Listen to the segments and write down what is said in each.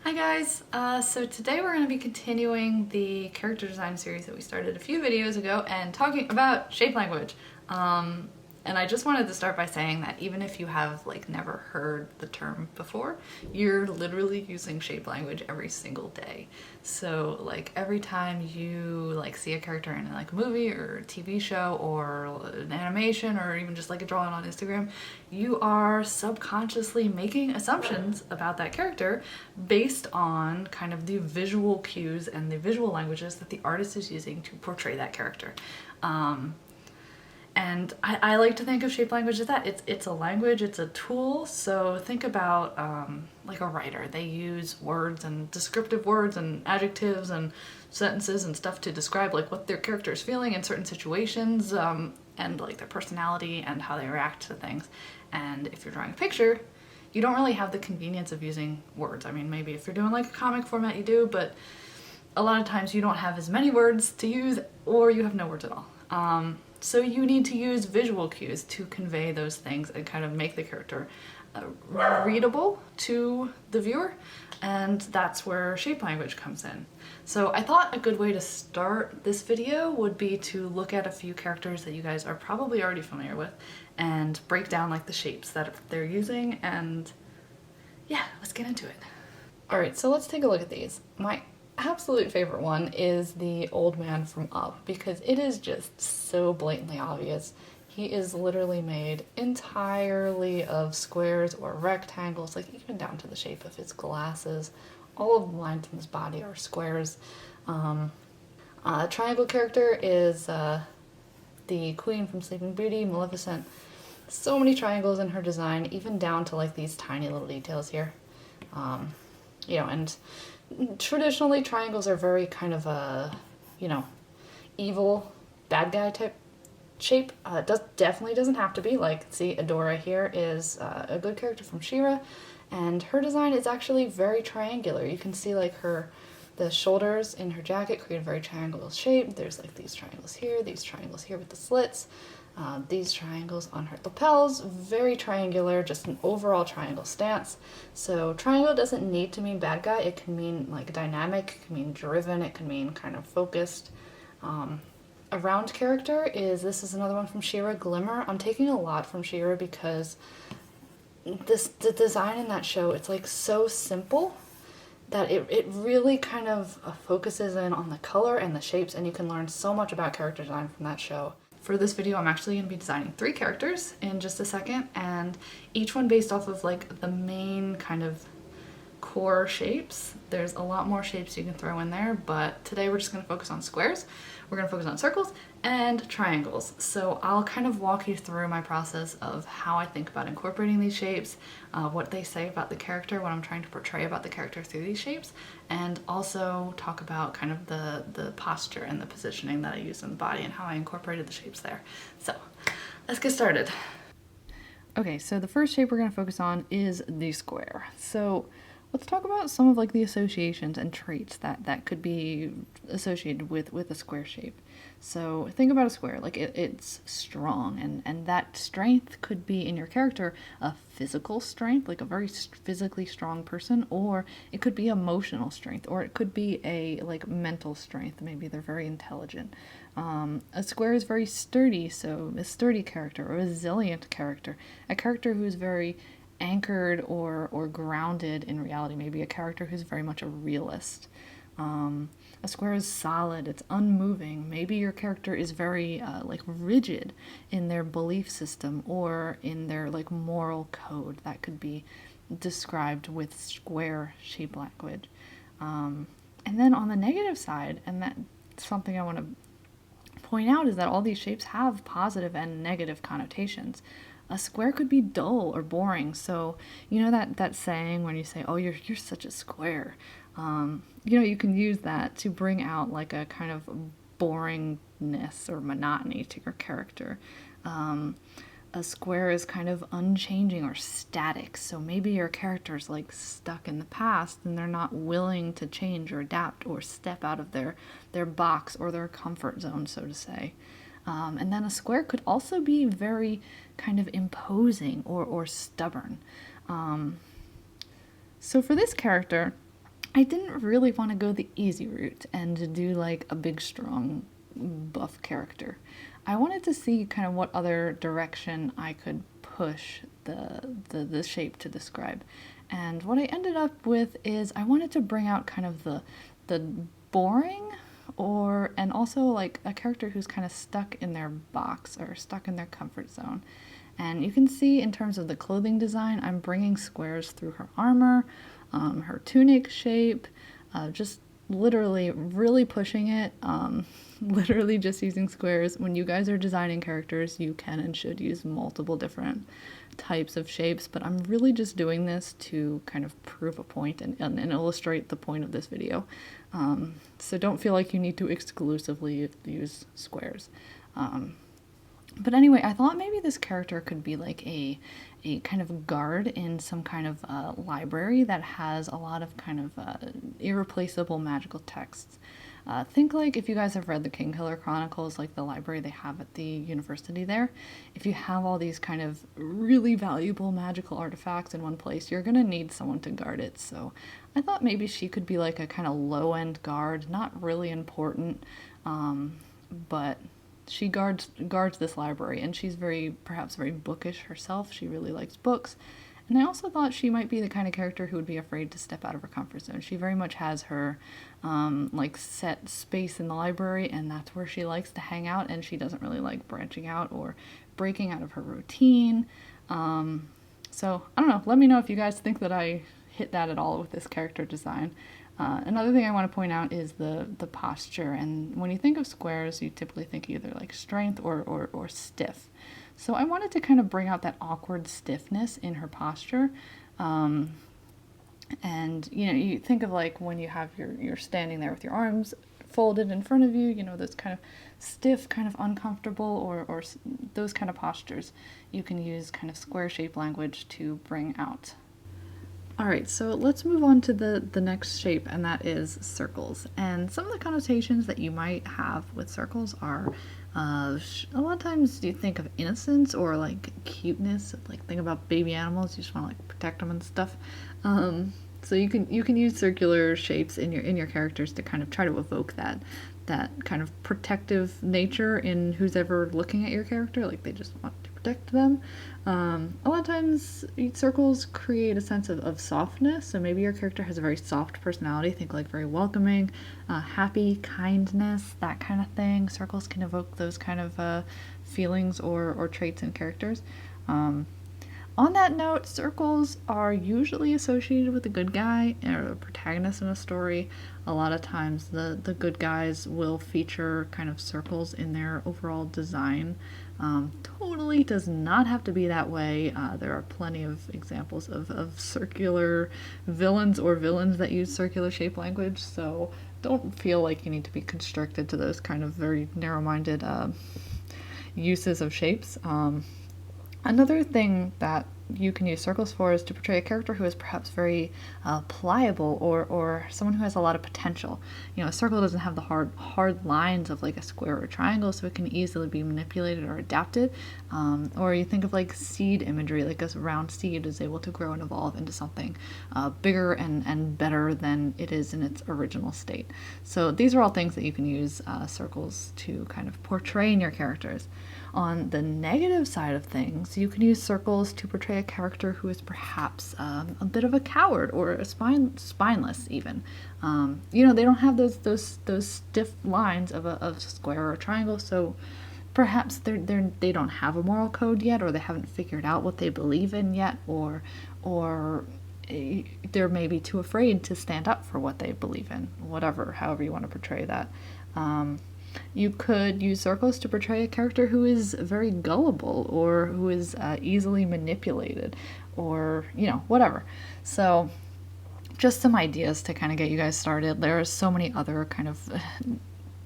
Hi guys! So today we're going to be continuing the character design series that we started a few videos ago and talking about shape language. And I just wanted to start by saying that even if you have never heard the term before, you're literally using shape language every single day. So every time you see a character in a movie or a TV show or an animation or even just a drawing on Instagram, you are subconsciously making assumptions about that character based on kind of the visual cues and the visual languages that the artist is using to portray that character. And I like to think of shape language as that. It's a language, it's a tool. So think about a writer. They use words and descriptive words and adjectives and sentences and stuff to describe what their character is feeling in certain situations, and their personality and how they react to things. And if you're drawing a picture, you don't really have the convenience of using words. I mean, maybe if you're doing a comic format you do, but a lot of times you don't have as many words to use, or you have no words at all. So you need to use visual cues to convey those things and kind of make the character readable to the viewer, and that's where shape language comes in. So I thought a good way to start this video would be to look at a few characters that you guys are probably already familiar with and break down the shapes that they're using, and yeah, let's get into it. Alright, so let's take a look at these. My absolute favorite one is the old man from Up, because it is just so blatantly obvious. He is literally made entirely of squares or rectangles, even down to the shape of his glasses. All of the lines in his body are squares. Triangle character is the queen from Sleeping Beauty, Maleficent. So many triangles in her design, even down to these tiny little details here. And traditionally triangles are very kind of a, evil, bad guy type shape. It definitely doesn't have to be. See, Adora here is a good character from She-Ra, and her design is actually very triangular. You can see the shoulders in her jacket create a very triangular shape. There's these triangles here with the slits. These triangles on her lapels, very triangular, just an overall triangle stance. So triangle doesn't need to mean bad guy. It can mean dynamic, it can mean driven, it can mean kind of focused. A round character this is another one from She-Ra, Glimmer. I'm taking a lot from She-Ra because the design in that show, it's so simple that it really kind of focuses in on the color and the shapes, and you can learn so much about character design from that show. For this video, I'm actually going to be designing 3 characters in just a second, and each one based off of the main kind of core shapes. There's a lot more shapes you can throw in there, but today we're just going to focus on squares. We're going to focus on circles and triangles. So I'll kind of walk you through my process of how I think about incorporating these shapes, what they say about the character, what I'm trying to portray about the character through these shapes, and also talk about kind of the posture and the positioning that I use in the body and how I incorporated the shapes there. So let's get started. Okay, so the first shape we're going to focus on is the square. So let's talk about some of the associations and traits that could be associated with a square shape. So think about a square, it's strong, and that strength could be in your character a physical strength, a very physically strong person, or it could be emotional strength, or it could be a mental strength. Maybe they're very intelligent. A square is very sturdy, so a sturdy character, or a resilient character, a character who is very anchored or grounded in reality, maybe a character who's very much a realist. A square is solid, it's unmoving. Maybe your character is very rigid in their belief system or in their moral code. That could be described with square shape language. And then on the negative side, and that's something I want to point out, is that all these shapes have positive and negative connotations. A square could be dull or boring. So that saying when you say, oh, you're such a square, you can use that to bring out a kind of boringness or monotony to your character. A square is kind of unchanging or static, so maybe your character's stuck in the past and they're not willing to change or adapt or step out of their box or their comfort zone, so to say. And then a square could also be very kind of imposing or stubborn. So for this character, I didn't really want to go the easy route and do like a big, strong, buff character. I wanted to see kind of what other direction I could push the shape to describe. And what I ended up with is I wanted to bring out kind of the boring, or and also like a character who's kind of stuck in their box or stuck in their comfort zone. And you can see in terms of the clothing design, I'm bringing squares through her armor, her tunic shape, just literally really pushing it, literally just using squares. When you guys are designing characters, you can and should use multiple different types of shapes, but I'm really just doing this to kind of prove a point and illustrate the point of this video. So don't feel like you need to exclusively use squares. But anyway, I thought maybe this character could be like a kind of guard in some kind of library that has a lot of kind of irreplaceable magical texts. Think like if you guys have read the Kingkiller Chronicles, like the library they have at the university there, if you have all these kind of really valuable magical artifacts in one place, you're gonna need someone to guard it. So I thought maybe she could be like a kind of low-end guard, not really important, but she guards this library, and she's perhaps very bookish herself. She really likes books. And I also thought she might be the kind of character who would be afraid to step out of her comfort zone. She very much has her like set space in the library, and that's where she likes to hang out, and she doesn't really like branching out or breaking out of her routine. So I don't know, let me know if you guys think that I hit that at all with this character design. Another thing I want to point out is the posture, and when you think of squares, you typically think either like strength or stiff. So I wanted to kind of bring out that awkward stiffness in her posture. And you know, you think of like when you have you're standing there with your arms folded in front of you, you know, those kind of stiff, kind of uncomfortable, or those kind of postures. You can use kind of square shape language to bring out. Alright, so let's move on to the next shape, and that is circles. And some of the connotations that you might have with circles are, a lot of times you think of innocence or like cuteness, like think about baby animals, you just want to like protect them and stuff. So you can use circular shapes in your characters to kind of try to evoke that kind of protective nature in who's ever looking at your character, like they just want to protect them. A lot of times circles create a sense of softness, so maybe your character has a very soft personality, think like very welcoming, happy, kindness, that kind of thing. Circles can evoke those kind of feelings or traits in characters. On that note, circles are usually associated with a good guy or a protagonist in a story. A lot of times the good guys will feature kind of circles in their overall design. Totally does not have to be that way. There are plenty of examples of circular villains or villains that use circular shape language, so don't feel like you need to be constricted to those kind of very narrow-minded uses of shapes. Another thing that you can use circles for is to portray a character who is perhaps very pliable, or someone who has a lot of potential. You know, a circle doesn't have the hard lines of like a square or a triangle, so it can easily be manipulated or adapted. Or you think of like seed imagery, like a round seed is able to grow and evolve into something bigger and better than it is in its original state. So these are all things that you can use circles to kind of portray in your characters. On the negative side of things, you can use circles to portray a character who is perhaps a bit of a coward or a spineless even. You know, they don't have those stiff lines of a square or a triangle, so perhaps they don't have a moral code yet, or they haven't figured out what they believe in yet, or they're maybe too afraid to stand up for what they believe in, however you want to portray that. You could use circles to portray a character who is very gullible, or who is easily manipulated, or, you know, whatever. So just some ideas to kind of get you guys started. There are so many other kind of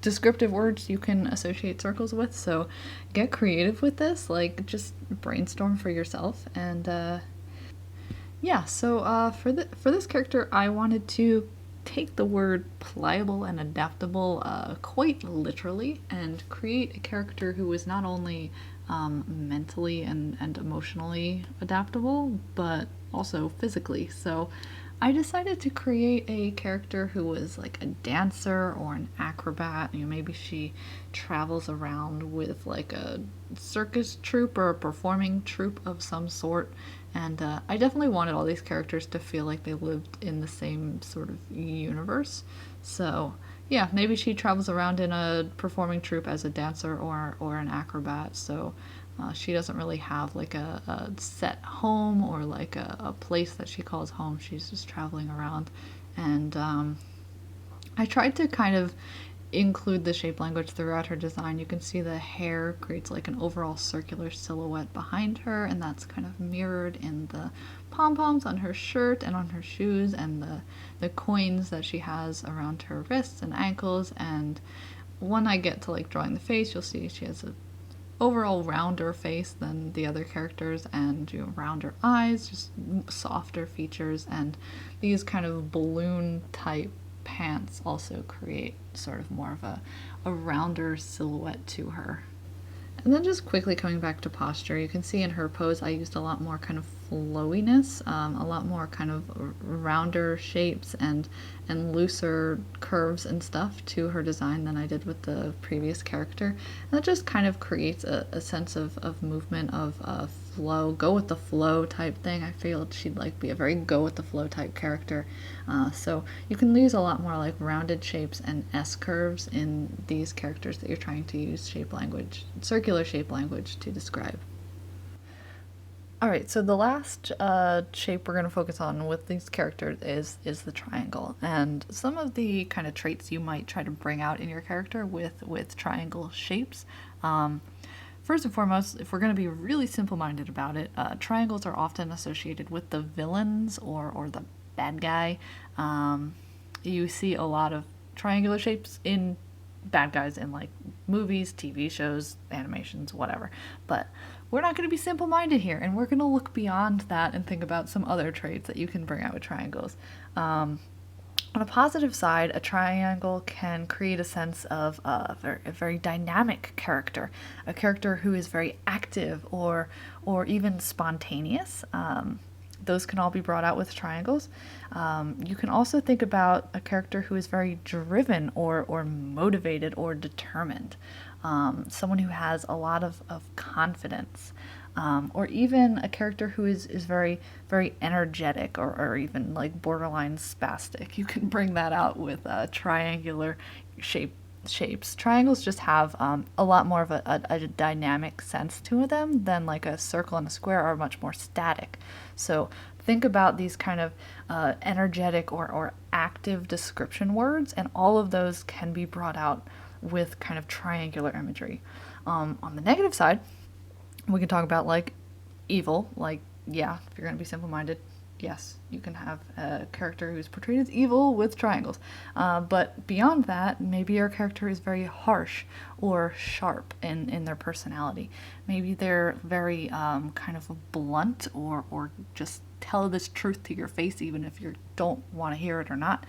descriptive words you can associate circles with, so get creative with this, like just brainstorm for yourself. And yeah, so for this character, I wanted to take the word pliable and adaptable quite literally, and create a character who is not only mentally and emotionally adaptable, but also physically. So I decided to create a character who was like a dancer or an acrobat. You know, maybe she travels around with like a circus troupe or a performing troupe of some sort. And I definitely wanted all these characters to feel like they lived in the same sort of universe. So, yeah, maybe she travels around in a performing troupe as a dancer or an acrobat. So she doesn't really have like a set home or like a place that she calls home. She's just traveling around. And I tried to kind of include the shape language throughout her design. You can see the hair creates like an overall circular silhouette behind her, and that's kind of mirrored in the pom-poms on her shirt and on her shoes, and the coins that she has around her wrists and ankles. And when I get to like drawing the face, you'll see she has a overall rounder face than the other characters, and you know, rounder eyes, just softer features, and these kind of balloon type pants also create sort of more of a rounder silhouette to her. And then just quickly coming back to posture, you can see in her pose I used a lot more kind of flowiness, a lot more kind of rounder shapes and looser curves and stuff to her design than I did with the previous character. And that just kind of creates a sense of movement, of flow, go with the flow type thing. I feel she'd like be a very go with the flow type character. So you can use a lot more like rounded shapes and S curves in these characters that you're trying to use shape language, circular shape language to describe. All right, so the last shape we're going to focus on with these characters is the triangle, and some of the kind of traits you might try to bring out in your character with triangle shapes. First and foremost, if we're going to be really simple-minded about it, triangles are often associated with the villains or the bad guy. You see a lot of triangular shapes in bad guys in like movies, TV shows, animations, whatever. But we're not going to be simple-minded here, and we're going to look beyond that and think about some other traits that you can bring out with triangles. On a positive side, a triangle can create a sense of a very dynamic character, a character who is very active or even spontaneous. Those can all be brought out with triangles. You can also think about a character who is very driven or motivated or determined. Someone who has a lot of confidence. Or even a character who is very, very energetic or even like borderline spastic. You can bring that out with triangular shapes. Triangles just have a lot more of a dynamic sense to them than like a circle and a square are much more static. So think about these kind of energetic or active description words, and all of those can be brought out with kind of triangular imagery. On the negative side, we can talk about like evil, like, yeah, if you're going to be simple-minded, yes, you can have a character who's portrayed as evil with triangles. But beyond that, maybe your character is very harsh or sharp in their personality. Maybe they're very kind of blunt or just tell this truth to your face even if you don't want to hear it or not.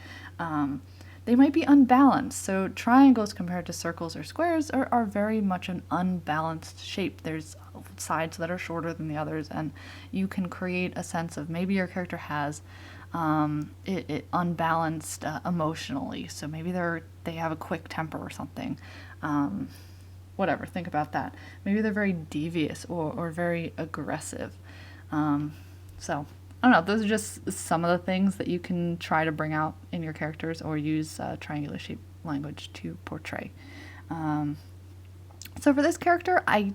They might be unbalanced. So triangles compared to circles or squares are very much an unbalanced shape. There's sides that are shorter than the others, and you can create a sense of maybe your character has it unbalanced emotionally. So maybe they have a quick temper or something. Whatever, think about that. Maybe they're very devious or very aggressive. So I don't know, those are just some of the things that you can try to bring out in your characters or use triangular shape language to portray. So for this character, I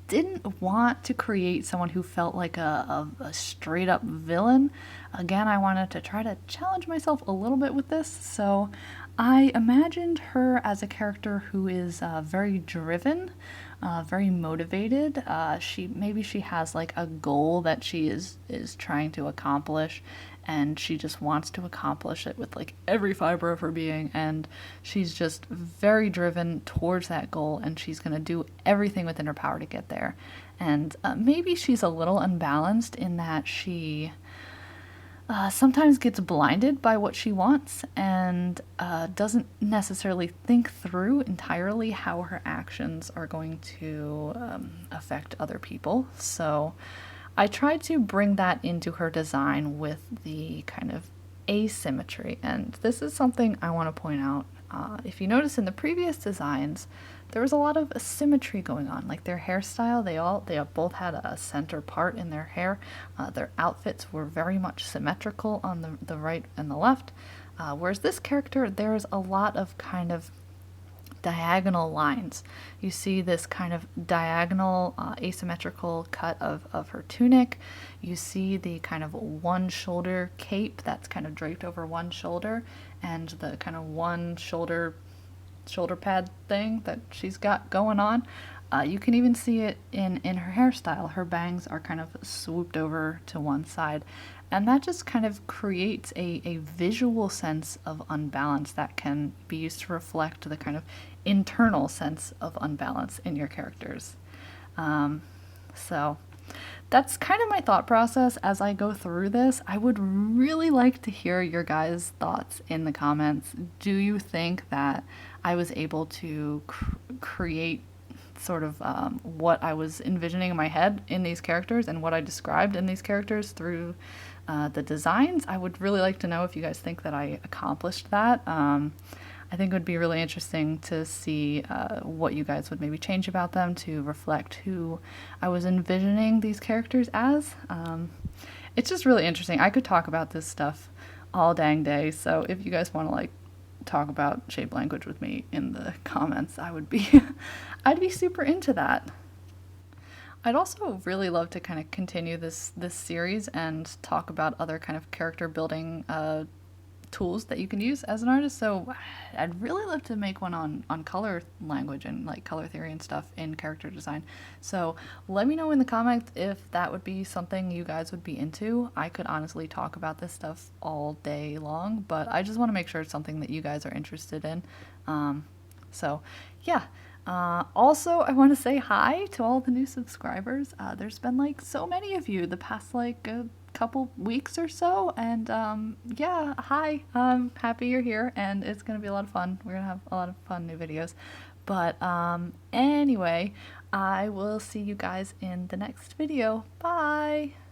didn't want to create someone who felt like a straight up villain. Again, I wanted to try to challenge myself a little bit with this, so I imagined her as a character who is very driven, very motivated. Maybe she has like a goal that she is trying to accomplish, and she just wants to accomplish it with like every fiber of her being, and she's just very driven towards that goal, and she's going to do everything within her power to get there. And maybe she's a little unbalanced in that she sometimes gets blinded by what she wants and doesn't necessarily think through entirely how her actions are going to affect other people. So I tried to bring that into her design with the kind of asymmetry, and this is something I want to point out. If you notice in the previous designs, there was a lot of asymmetry going on, like their hairstyle. They both had a center part in their hair. Their outfits were very much symmetrical on the right and the left. Whereas this character, there's a lot of kind of diagonal lines. You see this kind of diagonal asymmetrical cut of her tunic. You see the kind of one shoulder cape that's kind of draped over one shoulder, and the kind of one shoulder pad thing that she's got going on. You can even see it in her hairstyle. Her bangs are kind of swooped over to one side, and that just kind of creates a visual sense of unbalance that can be used to reflect the kind of internal sense of unbalance in your characters. So that's kind of my thought process as I go through this. I would really like to hear your guys' thoughts in the comments. Do you think that I was able to create sort of what I was envisioning in my head in these characters and what I described in these characters through the designs? I would really like to know if you guys think that I accomplished that. I think it would be really interesting to see what you guys would maybe change about them to reflect who I was envisioning these characters as. It's just really interesting. I could talk about this stuff all dang day, so if you guys want to like talk about shape language with me in the comments, I would be I'd be super into that. I'd also really love to kind of continue this series and talk about other kind of character building tools that you can use as an artist. So I'd really love to make one on color language and like color theory and stuff in character design. So let me know in the comments if that would be something you guys would be into. I could honestly talk about this stuff all day long, but I just want to make sure it's something that you guys are interested in. So yeah. Also, I want to say hi to all the new subscribers. There's been like so many of you the past like couple weeks or so, and yeah, hi, I'm happy you're here, and it's gonna be a lot of fun. We're gonna have a lot of fun new videos, but anyway, I will see you guys in the next video. Bye.